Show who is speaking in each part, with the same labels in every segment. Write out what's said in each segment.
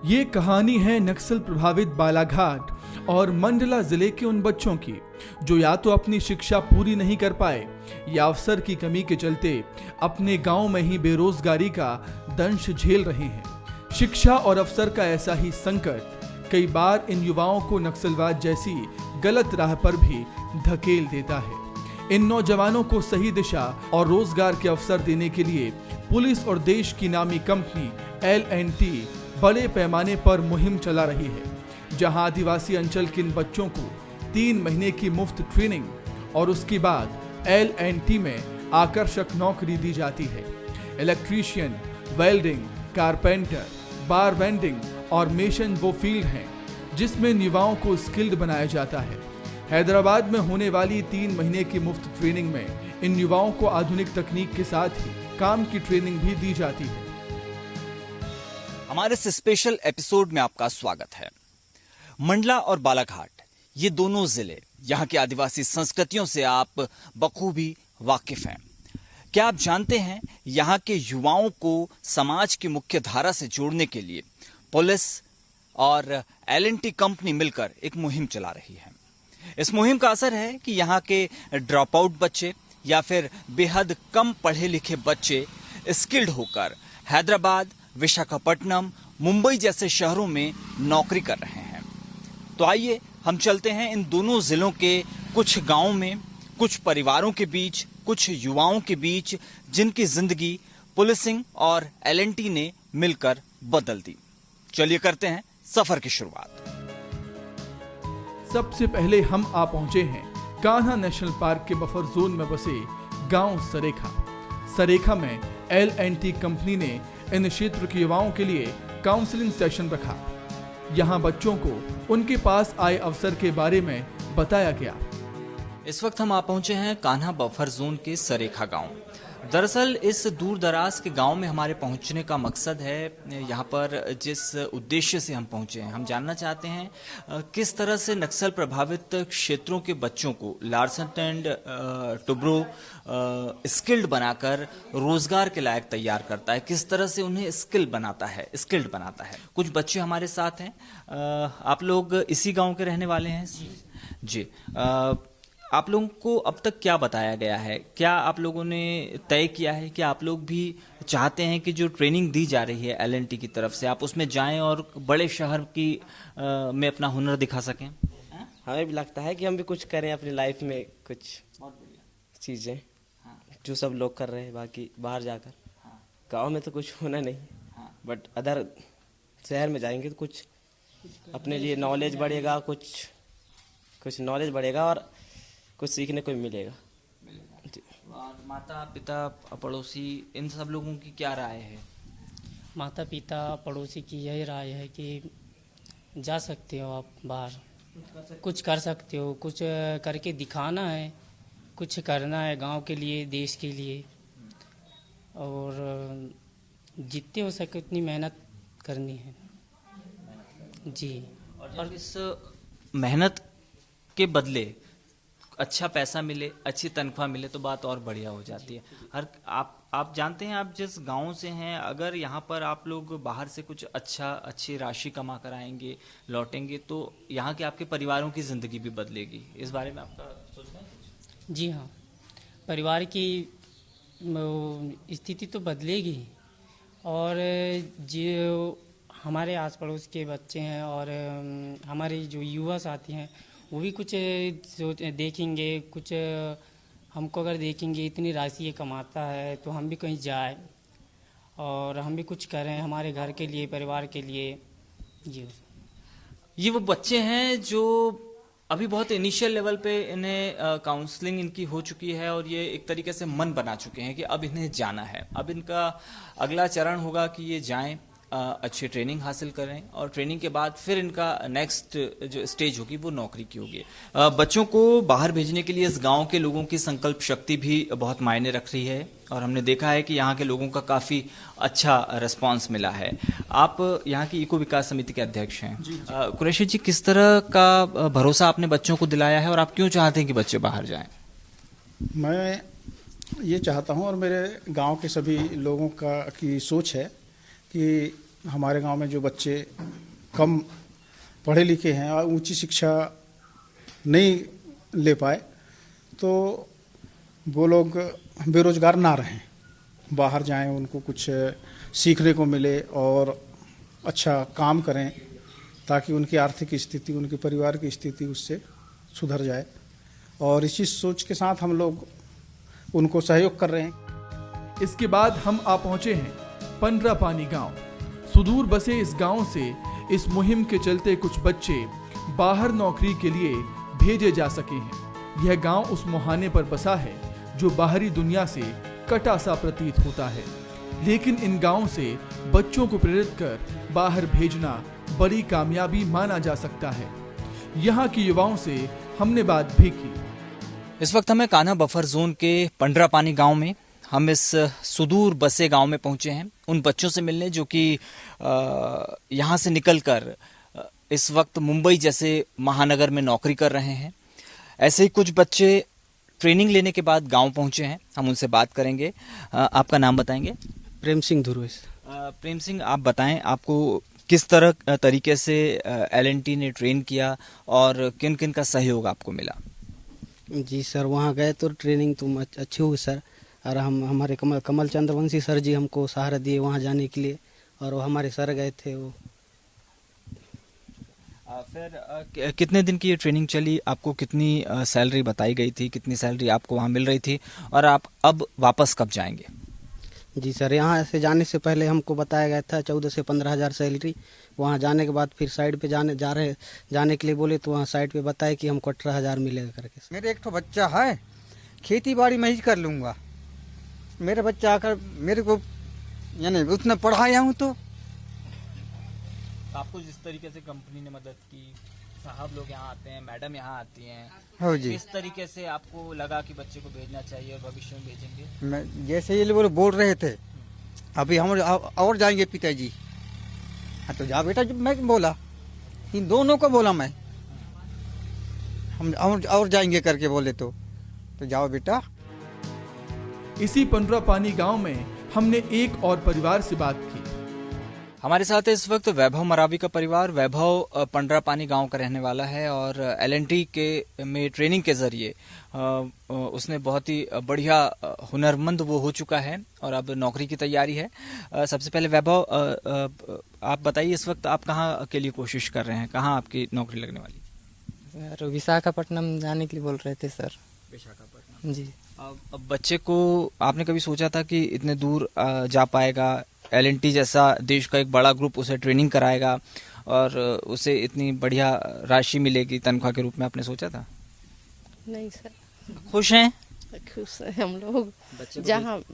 Speaker 1: ये कहानी है नक्सल प्रभावित बालाघाट और मंडला जिले के उन बच्चों की जो या तो अपनी शिक्षा पूरी नहीं कर पाए या अवसर की कमी के चलते अपने गांव में ही बेरोजगारी का दंश झेल रहे हैं। शिक्षा और अवसर का ऐसा ही संकट कई बार इन युवाओं को नक्सलवाद जैसी गलत राह पर भी धकेल देता है। इन नौजवानों को सही दिशा और रोजगार के अवसर देने के लिए पुलिस और देश की नामी कंपनी L&T बड़े पैमाने पर मुहिम चला रही है, जहां आदिवासी अंचल के इन बच्चों को 3 महीने की मुफ्त ट्रेनिंग और उसके बाद L&T में आकर्षक नौकरी दी जाती है। इलेक्ट्रीशियन, वेल्डिंग, कारपेंटर, बार वेंडिंग और मेशन वो फील्ड हैं जिसमें युवाओं को स्किल्ड बनाया जाता है। हैदराबाद में होने वाली 3 महीने की मुफ्त ट्रेनिंग में इन युवाओं को आधुनिक तकनीक के साथ ही काम की ट्रेनिंग भी दी जाती है।
Speaker 2: हमारे इस स्पेशल एपिसोड में आपका स्वागत है। मंडला और बालाघाट ये दोनों जिले यहाँ की आदिवासी संस्कृतियों से आप बखूबी वाकिफ हैं। क्या आप जानते हैं यहाँ के युवाओं को समाज की मुख्य धारा से जोड़ने के लिए पुलिस और L&T कंपनी मिलकर एक मुहिम चला रही है। इस मुहिम का असर है कि यहाँ के ड्रॉप आउट बच्चे या फिर बेहद कम पढ़े लिखे बच्चे स्किल्ड होकर हैदराबाद, विशाखापट्टनम, मुंबई जैसे शहरों में नौकरी कर रहे हैं। तो आइए हम चलते हैं इन दोनों जिलों के कुछ गांवों में, कुछ परिवारों के बीच, कुछ युवाओं के बीच जिनकी जिंदगी पुलिसिंग और L&T ने मिलकर बदल दी। चलिए करते हैं सफर की शुरुआत।
Speaker 1: सबसे पहले हम आ पहुंचे हैं कान्हा नेशनल पार्क के बफर जोन में बसे गांव सरेखा। सरेखा में L&T कंपनी ने इन क्षेत्र के युवाओं के लिए काउंसलिंग सेशन रखा। यहाँ बच्चों को उनके पास आए अवसर के बारे में बताया गया।
Speaker 2: इस वक्त हम आ पहुंचे हैं कान्हा बफर जोन के सरेखा गांव। दरअसल इस दूर दराज के गांव में हमारे पहुंचने का मकसद है, यहाँ पर जिस उद्देश्य से हम पहुंचे हैं, हम जानना चाहते हैं किस तरह से नक्सल प्रभावित क्षेत्रों के बच्चों को लार्सन एंड टुब्रो स्किल्ड बनाकर रोजगार के लायक तैयार करता है, किस तरह से उन्हें स्किल्ड बनाता है। कुछ बच्चे हमारे साथ हैं। आप लोग इसी गाँव के रहने वाले हैं? जी। आप लोगों को अब तक क्या बताया गया है? क्या आप लोगों ने तय किया है कि आप लोग भी चाहते हैं कि जो ट्रेनिंग दी जा रही है L&T की तरफ से आप उसमें जाएं और बड़े शहर की में अपना हुनर दिखा सकें?
Speaker 3: हमें भी लगता है कि हम भी कुछ करें अपनी लाइफ में, कुछ चीज़ें जो सब लोग कर रहे हैं बाकी बाहर जाकर। गाँव में तो कुछ होना नहीं, बट अदर शहर में जाएंगे तो कुछ अपने लिए नॉलेज बढ़ेगा, कुछ नॉलेज बढ़ेगा और कुछ सीखने को मिलेगा।
Speaker 2: और माता पिता पड़ोसी इन सब लोगों की क्या राय है?
Speaker 4: माता पिता पड़ोसी की यही राय है कि जा सकते हो आप बाहर, कुछ कर सकते हो, कुछ करके दिखाना है, कुछ करना है गांव के लिए, देश के लिए, और जितने हो सके उतनी मेहनत करनी है। जी।
Speaker 2: और इस मेहनत के बदले अच्छा पैसा मिले, अच्छी तनख्वाह मिले तो बात और बढ़िया हो जाती है। आप जानते हैं, आप जिस गांव से हैं, अगर यहाँ पर आप लोग बाहर से कुछ अच्छी राशि कमा कर आएंगे, लौटेंगे, तो यहाँ के आपके परिवारों की ज़िंदगी भी बदलेगी। इस बारे में आपका सोचना है?
Speaker 4: जी हाँ, परिवार की स्थिति तो बदलेगी, और जो हमारे आस पड़ोस के बच्चे हैं और हमारे जो युवा साथी हैं वो भी कुछ देखेंगे, कुछ हमको अगर देखेंगे इतनी राशि ये कमाता है तो हम भी कहीं जाए और हम भी कुछ करें हमारे घर के लिए, परिवार के लिए। जी।
Speaker 2: ये वो बच्चे हैं जो अभी बहुत इनिशियल लेवल पे इन्हें काउंसलिंग इनकी हो चुकी है और ये एक तरीके से मन बना चुके हैं कि अब इन्हें जाना है। अब इनका अगला चरण होगा कि ये जाएं, अच्छी ट्रेनिंग हासिल करें और ट्रेनिंग के बाद फिर इनका नेक्स्ट जो स्टेज होगी वो नौकरी की होगी। बच्चों को बाहर भेजने के लिए इस गांव के लोगों की संकल्प शक्ति भी बहुत मायने रख रही है और हमने देखा है कि यहाँ के लोगों का काफ़ी अच्छा रिस्पांस मिला है। आप यहाँ की इको विकास समिति के अध्यक्ष हैं। कुरैशी जी, किस तरह का भरोसा आपने बच्चों को दिलाया है और आप क्यों चाहते हैं कि बच्चे बाहर जाएं?
Speaker 5: मैं ये चाहता हूँ और मेरे गांव के सभी लोगों की सोच है कि हमारे गांव में जो बच्चे कम पढ़े लिखे हैं और ऊंची शिक्षा नहीं ले पाए, तो वो लोग बेरोजगार ना रहें, बाहर जाएं, उनको कुछ सीखने को मिले और अच्छा काम करें, ताकि उनकी आर्थिक स्थिति, उनके परिवार की स्थिति उससे सुधर जाए। और इसी सोच के साथ हम लोग उनको सहयोग कर रहे हैं।
Speaker 1: इसके बाद हम आ पहुंचे हैं पंडरापानी गांव। सुदूर बसे इस गांव से इस मुहिम के चलते कुछ बच्चे बाहर नौकरी के लिए भेजे जा सके हैं। यह गांव उस मुहाने पर बसा है जो बाहरी दुनिया से कटा सा प्रतीत होता है, लेकिन इन गांव से बच्चों को प्रेरित कर बाहर भेजना बड़ी कामयाबी माना जा सकता है। यहाँ के युवाओं से हमने बात भी की।
Speaker 2: इस वक्त हमें कान्हा बफर जोन के पंडरापानी गांव में, हम इस सुदूर बसे गांव में पहुंचे हैं उन बच्चों से मिलने जो कि यहाँ से निकलकर इस वक्त मुंबई जैसे महानगर में नौकरी कर रहे हैं। ऐसे ही कुछ बच्चे ट्रेनिंग लेने के बाद गांव पहुंचे हैं, हम उनसे बात करेंगे। आपका नाम बताएंगे?
Speaker 6: प्रेम सिंह धुरवेश।
Speaker 2: प्रेम सिंह, आप बताएं आपको किस तरह तरीके से LNT ने ट्रेन किया और किन किन का सहयोग आपको मिला?
Speaker 6: जी सर, वहाँ गए तो ट्रेनिंग तो अच्छी हुई सर, और हमारे कमल चंद्रवंशी सर जी हमको सहारा दिए वहाँ जाने के लिए, और वो हमारे सर गए थे वो।
Speaker 2: फिर कितने दिन की ये ट्रेनिंग चली? आपको कितनी सैलरी बताई गई थी? कितनी सैलरी आपको वहाँ मिल रही थी? और आप अब वापस कब जाएंगे?
Speaker 6: जी सर, यहाँ से जाने से पहले हमको बताया गया था 14 से 15 हज़ार सैलरी। वहाँ जाने के बाद फिर साइड पे जाने के लिए बोले, तो वहाँ साइड पे बताया कि हमको 18,000 मिलेगा करके।
Speaker 7: मेरे एक तो बच्चा है, खेती बाड़ी मैं ही कर लूँगा। मेरा बच्चा आकर मेरे को यानी उतना पढ़ाया हूँ, तो
Speaker 2: आपको जिस तरीके से कंपनी ने मदद की, साहब लोग यहाँ आते हैं, मैडम यहाँ आती हैं,
Speaker 7: हो जी,
Speaker 2: किस तरीके से आपको लगा कि बच्चे को भेजना चाहिए और भविष्य में भेजेंगे?
Speaker 7: मैं जैसे ये लोग बोल रहे थे अभी हम और जाएंगे पिताजी, हाँ तो जा बेटा। जब मैं बोला, इन दोनों को बोला मैं, हम और जाएंगे करके बोले, तो जाओ बेटा।
Speaker 1: इसी पंडरापानी गांव में हमने एक और परिवार से बात की।
Speaker 2: हमारे साथ इस वक्त वैभव मरावी का परिवार। वैभव पंडरापानी गांव का रहने वाला है और LNT के में ट्रेनिंग के जरिए उसने बहुत ही बढ़िया हुनरमंद वो हो चुका है और अब नौकरी की तैयारी है। सबसे पहले वैभव, आप बताइए इस वक्त आप कहाँ के लिए कोशिश कर रहे हैं? कहाँ आपकी नौकरी लगने वाली?
Speaker 8: सर विशाखापट्टनम जाने के लिए बोल रहे थे सर।
Speaker 2: विशाखापट्टनम
Speaker 8: जी।
Speaker 2: अब बच्चे को आपने कभी सोचा था कि इतने दूर जा पाएगा? LNT जैसा देश का एक बड़ा ग्रुप उसे ट्रेनिंग कराएगा और उसे इतनी बढ़िया राशि मिलेगी तनख्वाह के रूप में, आपने सोचा था?
Speaker 9: नहीं सर।
Speaker 2: खुश हैं?
Speaker 9: खुश हैं हम लोग।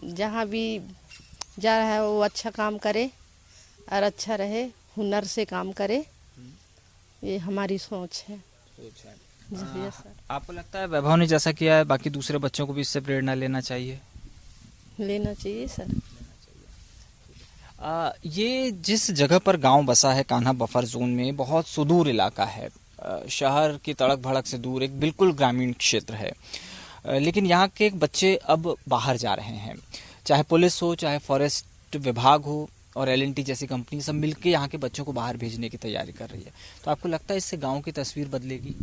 Speaker 9: जहाँ भी जा रहा है वो अच्छा काम करे और अच्छा रहे, हुनर से काम करे, ये हमारी सोच है। जी सर।
Speaker 2: आपको लगता है वैभव ने जैसा किया है बाकी दूसरे बच्चों को भी इससे प्रेरणा लेना चाहिए?
Speaker 9: लेना चाहिए सर।
Speaker 2: ये जिस जगह पर गांव बसा है कान्हा बफर जोन में, बहुत सुदूर इलाका है, शहर की तड़क भड़क से दूर एक बिल्कुल ग्रामीण क्षेत्र है, लेकिन यहाँ के बच्चे अब बाहर जा रहे हैं। चाहे पुलिस हो, चाहे फॉरेस्ट विभाग हो और LNT जैसी कंपनी, सब मिलके यहाँ के बच्चों को बाहर भेजने की तैयारी कर रही है। तो आपको लगता है इससे गाँव की तस्वीर बदलेगी?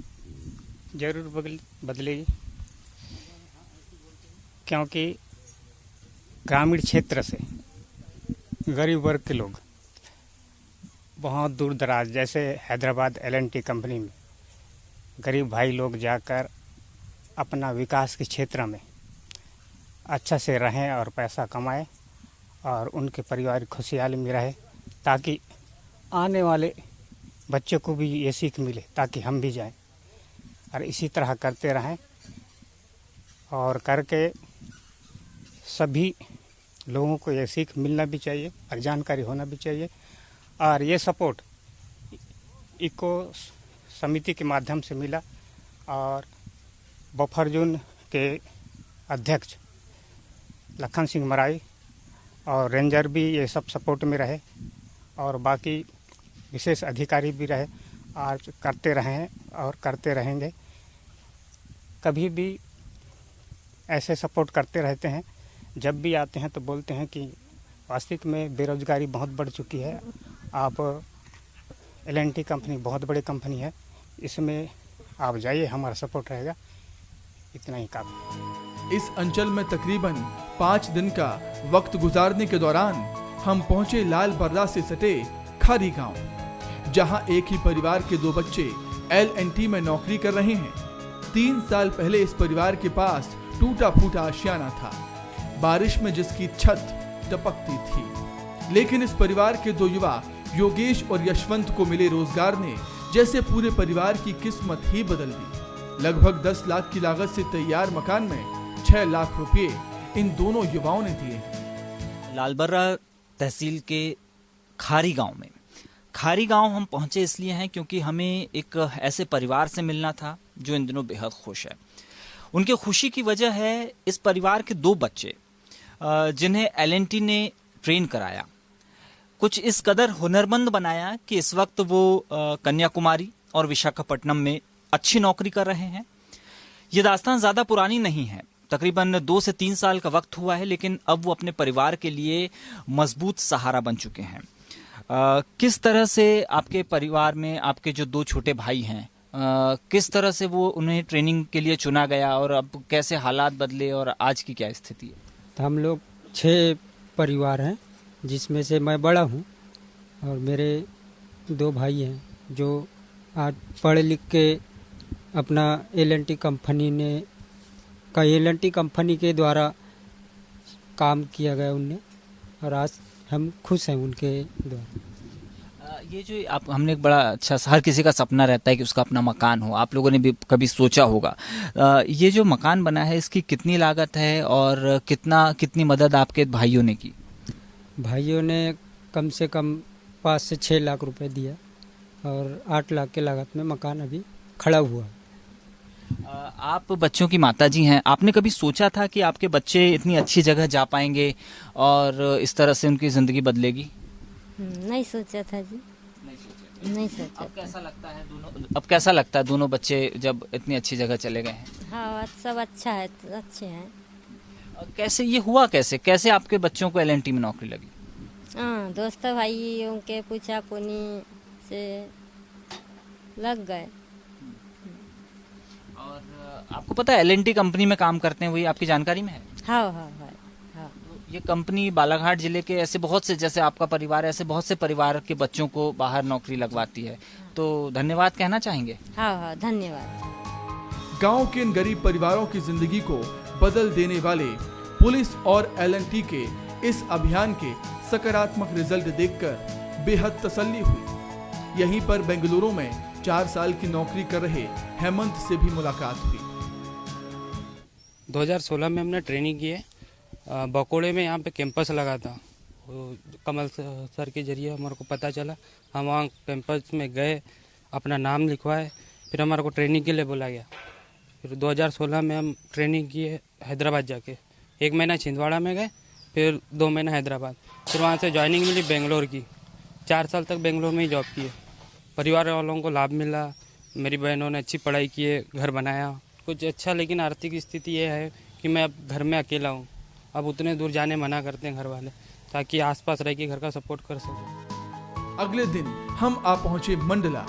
Speaker 10: जरूर बदलेगी, क्योंकि ग्रामीण क्षेत्र से गरीब वर्ग के लोग बहुत दूर दराज, जैसे हैदराबाद LNT कंपनी में गरीब भाई लोग जाकर अपना विकास के क्षेत्र में अच्छा से रहें और पैसा कमाएं और उनके परिवार खुशहाली में रहे, ताकि आने वाले बच्चों को भी ये सीख मिले, ताकि हम भी जाएं और इसी तरह करते रहें और करके सभी लोगों को ये सीख मिलना भी चाहिए और जानकारी होना भी चाहिए। और ये सपोर्ट इको समिति के माध्यम से मिला और बफर जोन के अध्यक्ष लखन सिंह मराई और रेंजर भी ये सब सपोर्ट में रहे और बाकी विशेष अधिकारी भी रहे, आज करते रहे हैं और करते रहेंगे। कभी भी ऐसे सपोर्ट करते रहते हैं। जब भी आते हैं तो बोलते हैं कि वास्तविक में बेरोजगारी बहुत बढ़ चुकी है आप L&T कंपनी बहुत बड़ी कंपनी है, इसमें आप जाइए, हमारा सपोर्ट रहेगा, इतना ही काफ़ी।
Speaker 1: इस अंचल में तकरीबन 5 दिन का वक्त गुजारने के दौरान हम पहुंचे लाल बर्रा से सटे खारी गांव, जहां एक ही परिवार के 2 बच्चे L&T में नौकरी कर रहे हैं। 3 साल पहले इस परिवार के पास टूटा फूटा आशियाना था, बारिश में जिसकी छत टपकती थी। लेकिन इस परिवार के 2 युवा योगेश और यशवंत को मिले रोजगार ने जैसे पूरे परिवार की किस्मत ही बदल दी। लगभग 10 लाख की लागत से तैयार मकान में 6 लाख रुपए इन दोनों युवाओं ने दिए।
Speaker 2: लालबर्रा तहसील के खारी गांव में, खारी गांव हम पहुंचे इसलिए हैं क्योंकि हमें एक ऐसे परिवार से मिलना था जो इन दिनों बेहद खुश है। उनके खुशी की वजह है इस परिवार के 2 बच्चे जिन्हें L&T ने ट्रेन कराया, कुछ इस कदर हुनरमंद बनाया कि इस वक्त वो कन्याकुमारी और विशाखापट्टनम में अच्छी नौकरी कर रहे हैं। ये दास्तान ज़्यादा पुरानी नहीं है, तकरीबन 2 से 3 साल का वक्त हुआ है, लेकिन अब वो अपने परिवार के लिए मजबूत सहारा बन चुके हैं। किस तरह से आपके परिवार में आपके जो 2 छोटे भाई हैं, किस तरह से वो उन्हें ट्रेनिंग के लिए चुना गया और अब कैसे हालात बदले और आज की क्या स्थिति है?
Speaker 11: तो हम लोग 6 परिवार हैं, जिसमें से मैं बड़ा हूँ और मेरे 2 भाई हैं जो आज पढ़ लिख के अपना L&T कंपनी के द्वारा काम किया गया उनने, और आज हम खुश हैं उनके द्वारा।
Speaker 2: ये जो हमने एक बड़ा अच्छा, हर किसी का सपना रहता है कि उसका अपना मकान हो, आप लोगों ने भी कभी सोचा होगा। ये जो मकान बना है इसकी कितनी लागत है और कितनी मदद आपके भाइयों ने की?
Speaker 11: भाइयों ने कम से कम 5 से 6 लाख रुपए दिया और 8 लाख के लागत में मकान अभी खड़ा हुआ।
Speaker 2: आप बच्चों की माताजी हैं, आपने कभी सोचा था कि आपके बच्चे इतनी अच्छी जगह जा पाएंगे और इस तरह से उनकी ज़िंदगी बदलेगी?
Speaker 12: नहीं सोचा था जी, नहीं सोचा।
Speaker 2: अब कैसा लगता है दोनों बच्चे जब इतनी अच्छी जगह चले गए हैं?
Speaker 12: हाँ, सब अच्छा है, अच्छे हैं।
Speaker 2: कैसे ये हुआ, कैसे आपके बच्चों को L&T में नौकरी लगी?
Speaker 12: हाँ, दोस्त भाइयों के पूछा पुनी से लग गए।
Speaker 2: और आपको पता है L&T कंपनी में काम करते हैं, वही आपकी जानकारी में है?
Speaker 12: हाँ हाँ हाँ।
Speaker 2: ये कंपनी बालाघाट जिले के ऐसे बहुत से, जैसे आपका परिवार, ऐसे बहुत से परिवार के बच्चों को बाहर नौकरी लगवाती है, तो धन्यवाद कहना चाहेंगे?
Speaker 12: हाँ हाँ, धन्यवाद।
Speaker 1: गांव के इन गरीब परिवारों की जिंदगी को बदल देने वाले पुलिस और L&T के इस अभियान के सकारात्मक रिजल्ट देखकर बेहद तसल्ली हुई। यहीं पर बेंगलुरु में 4 साल की नौकरी कर रहे हेमंत से भी मुलाकात हुई।
Speaker 13: 2016 में हमने ट्रेनिंग की है, बकोड़े में यहाँ पे कैंपस लगा था, कमल सर के जरिए हमारे को पता चला। हम वहाँ कैंपस में गए, अपना नाम लिखवाए, फिर हमारे को ट्रेनिंग के लिए बोला गया। फिर 2016 में हम ट्रेनिंग किए हैदराबाद जाके, 1 महीना छिंदवाड़ा में गए, फिर 2 महीना हैदराबाद, फिर वहाँ से ज्वाइनिंग मिली बेंगलोर की। 4 साल तक बेंगलोर में ही जॉब की है। परिवार वालों को लाभ मिला, मेरी बहनों ने अच्छी पढ़ाई की है, घर बनाया कुछ अच्छा। लेकिन आर्थिक स्थिति ये है कि मैं अब घर में अकेला हूँ, अब उतने दूर जाने मना करते हैं घर वाले, ताकि आसपास रह के घर का सपोर्ट कर सकें।
Speaker 1: अगले दिन हम आ पहुंचे मंडला,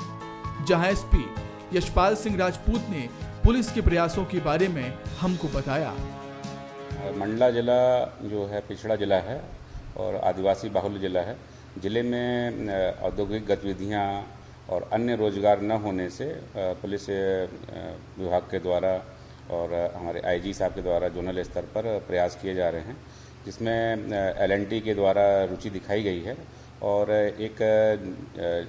Speaker 1: जहां SP यशपाल सिंह राजपूत ने पुलिस के प्रयासों के बारे में हमको बताया।
Speaker 14: मंडला जिला जो है पिछड़ा जिला है और आदिवासी बाहुल्य जिला है। जिले में औद्योगिक गतिविधियां और अन्य रोजगार न होने से पुलिस विभाग के द्वारा और हमारे IG साहब के द्वारा जोनल स्तर पर प्रयास किए जा रहे हैं, जिसमें L&T के द्वारा रुचि दिखाई गई है। और एक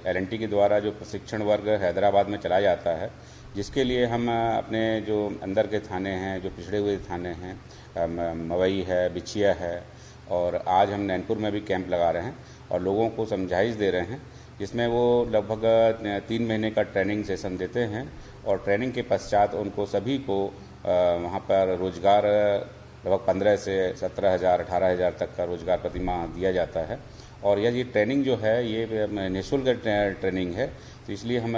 Speaker 14: L&T के द्वारा जो प्रशिक्षण वर्ग हैदराबाद में चलाया जाता है, जिसके लिए हम अपने जो अंदर के थाने हैं, जो पिछड़े हुए थाने हैं, मवई है, बिछिया है, और आज हम नैनपुर में भी कैंप लगा रहे हैं और लोगों को समझाइश दे रहे हैं, जिसमें वो लगभग 3 महीने का ट्रेनिंग सेशन देते हैं और ट्रेनिंग के पश्चात उनको सभी को वहाँ पर रोजगार लगभग 15 से 17,000 18,000 तक का रोजगार प्रति माह दिया जाता है। और यह ट्रेनिंग जो है ये निःशुल्क ट्रेनिंग है, तो इसलिए हम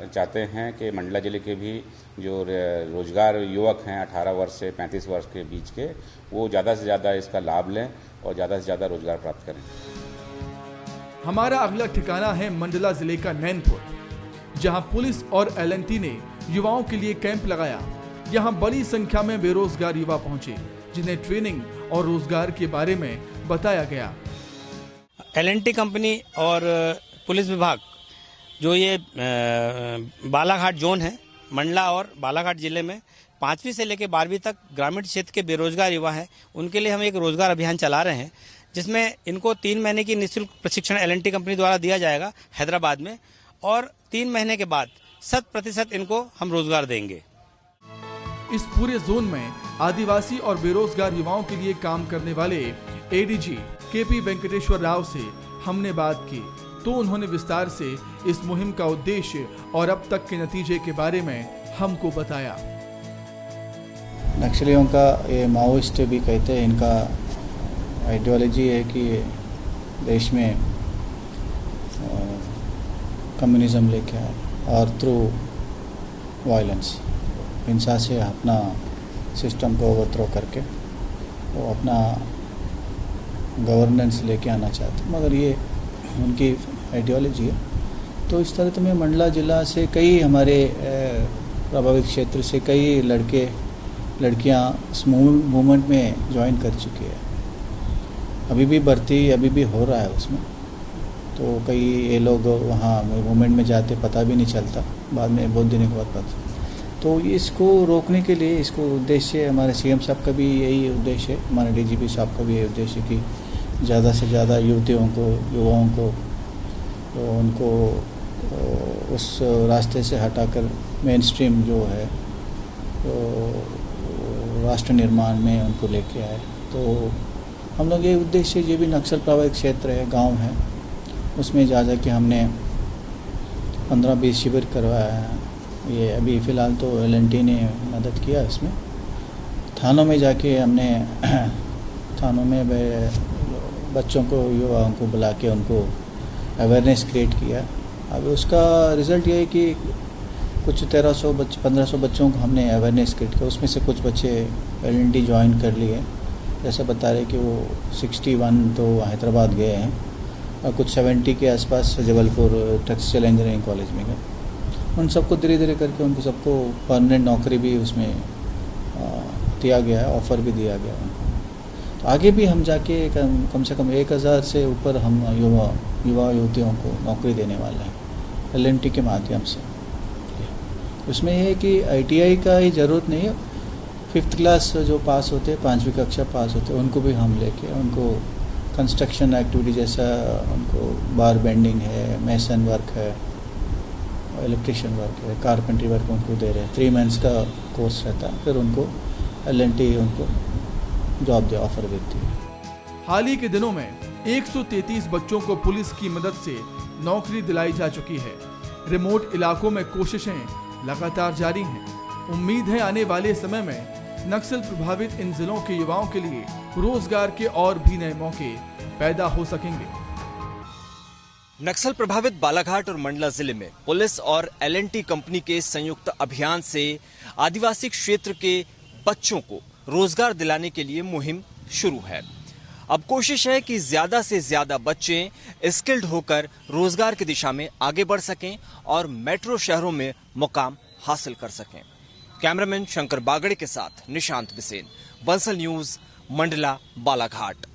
Speaker 14: चाहते हैं कि मंडला जिले के भी जो रोजगार युवक हैं 18 वर्ष से 35 वर्ष के बीच के, वो ज़्यादा से ज़्यादा इसका लाभ लें और ज़्यादा से ज़्यादा रोजगार प्राप्त करें।
Speaker 1: हमारा अगला ठिकाना है मंडला जिले का नैनपुर, जहां पुलिस और एलएनटी ने युवाओं के लिए कैंप लगाया। यहां बड़ी संख्या में बेरोजगार युवा पहुंचे, जिन्हें ट्रेनिंग और रोजगार के बारे में बताया गया।
Speaker 15: एलएनटी कंपनी और पुलिस विभाग जो ये बालाघाट जोन है, मंडला और बालाघाट जिले में 5वीं से लेकर 12वीं तक ग्रामीण क्षेत्र के बेरोजगार युवा हैं, उनके लिए हम एक रोजगार अभियान चला रहे हैं, जिसमें इनको 3 महीने की निःशुल्क प्रशिक्षण एलएनटी कंपनी द्वारा दिया जाएगा हैदराबाद में, और 3 महीने के बाद 100% इनको हम रोजगार देंगे।
Speaker 1: इस पूरे जोन में आदिवासी और बेरोजगार युवाओं के लिए काम करने वाले एडीजी केपी वेंकटेश्वर राव से हमने बात की, तो उन्होंने विस्तार से इस मुहिम का उद्देश्य और अब तक के नतीजे के बारे में हमको बताया।
Speaker 16: नक्सलियों का ये माओइस्ट भी कहते हैं, इनका आइडियोलॉजी है कि देश में कम्युनिज्म लेके आए और थ्रू वायलेंस, हिंसा से अपना सिस्टम को ओवरथ्रो करके वो अपना गवर्नेंस लेके आना चाहते हैं, मगर ये उनकी आइडियोलॉजी है। तो इस तरह में मंडला जिला से कई हमारे प्रभावित क्षेत्र से कई लड़के लड़कियां इस मूवमेंट में ज्वाइन कर चुके हैं। अभी भी भर्ती अभी भी हो रहा है उसमें, तो कई ये लोग वहाँ मूवमेंट में जाते पता भी नहीं चलता, बाद में बहुत दिनों के बाद पता। तो इसको रोकने के लिए इसको उद्देश्य हमारे सीएम साहब का भी यही उद्देश्य है, हमारे डीजीपी साहब का भी यही उद्देश्य कि ज़्यादा से ज़्यादा युवतियों को, युवाओं को, तो उनको उस रास्ते से हटाकर मेन स्ट्रीम जो है तो राष्ट्र निर्माण में उनको लेके आए। तो हम लोग ये उद्देश्य, ये भी नक्सल प्रभावित क्षेत्र है, गांव है, उसमें जा के हमने 15-20 शिविर करवाया है। ये अभी फ़िलहाल तो एलएनटी ने मदद किया इसमें। थानों में जाके हमने थानों में बच्चों को, युवाओं को बुला के उनको अवेयरनेस क्रिएट किया। अब उसका रिज़ल्ट ये है कि कुछ 1500 बच्चों को हमने अवेयरनेस क्रिएट किया, उसमें से कुछ बच्चे एलएनटी ज्वाइन कर लिए। जैसे बता रहे कि वो 61 तो हैदराबाद गए हैं और कुछ 70 के आसपास जबलपुर टेक्सटाइल इंजीनियरिंग कॉलेज में गए। उन सबको धीरे धीरे करके उनको सबको परमानेंट नौकरी भी उसमें दिया गया है, ऑफ़र भी दिया गया उनको। तो आगे भी हम जाके कम से कम 1000 से ऊपर हम युवा युवतियों को नौकरी देने वाले हैं एलएनटी के माध्यम से। उसमें ये है कि आईटीआई का ही ज़रूरत नहीं है, 5th क्लास जो पास होते हैं, 5वीं कक्षा पास होते हैं, उनको भी हम लेके उनको कंस्ट्रक्शन एक्टिविटी जैसा उनको बार बेंडिंग है, मैसन वर्क है, इलेक्ट्रिशियन वर्क है, कारपेंट्री वर्क उनको दे रहे हैं। 3 मंथ्स का कोर्स रहता है, फिर उनको एलएनटी उनको जॉब दे ऑफर देती है।
Speaker 1: हाल ही के दिनों में 133 बच्चों को पुलिस की मदद से नौकरी दिलाई जा चुकी है। रिमोट इलाकों में कोशिशें लगातार जारी हैं। उम्मीद है आने वाले समय में नक्सल प्रभावित इन जिलों के युवाओं के लिए रोजगार के और भी नए मौके पैदा हो सकेंगे।
Speaker 2: नक्सल प्रभावित बालाघाट और मंडला जिले में पुलिस और एलएनटी कंपनी के संयुक्त अभियान से आदिवासी क्षेत्र के बच्चों को रोजगार दिलाने के लिए मुहिम शुरू है। अब कोशिश है कि ज्यादा से ज्यादा बच्चे स्किल्ड होकर रोजगार की दिशा में आगे बढ़ सकें और मेट्रो शहरों में मुकाम हासिल कर सकें। कैमरामैन शंकर बागड़े के साथ निशांत बिसेन, बंसल न्यूज, मंडला, बालाघाट।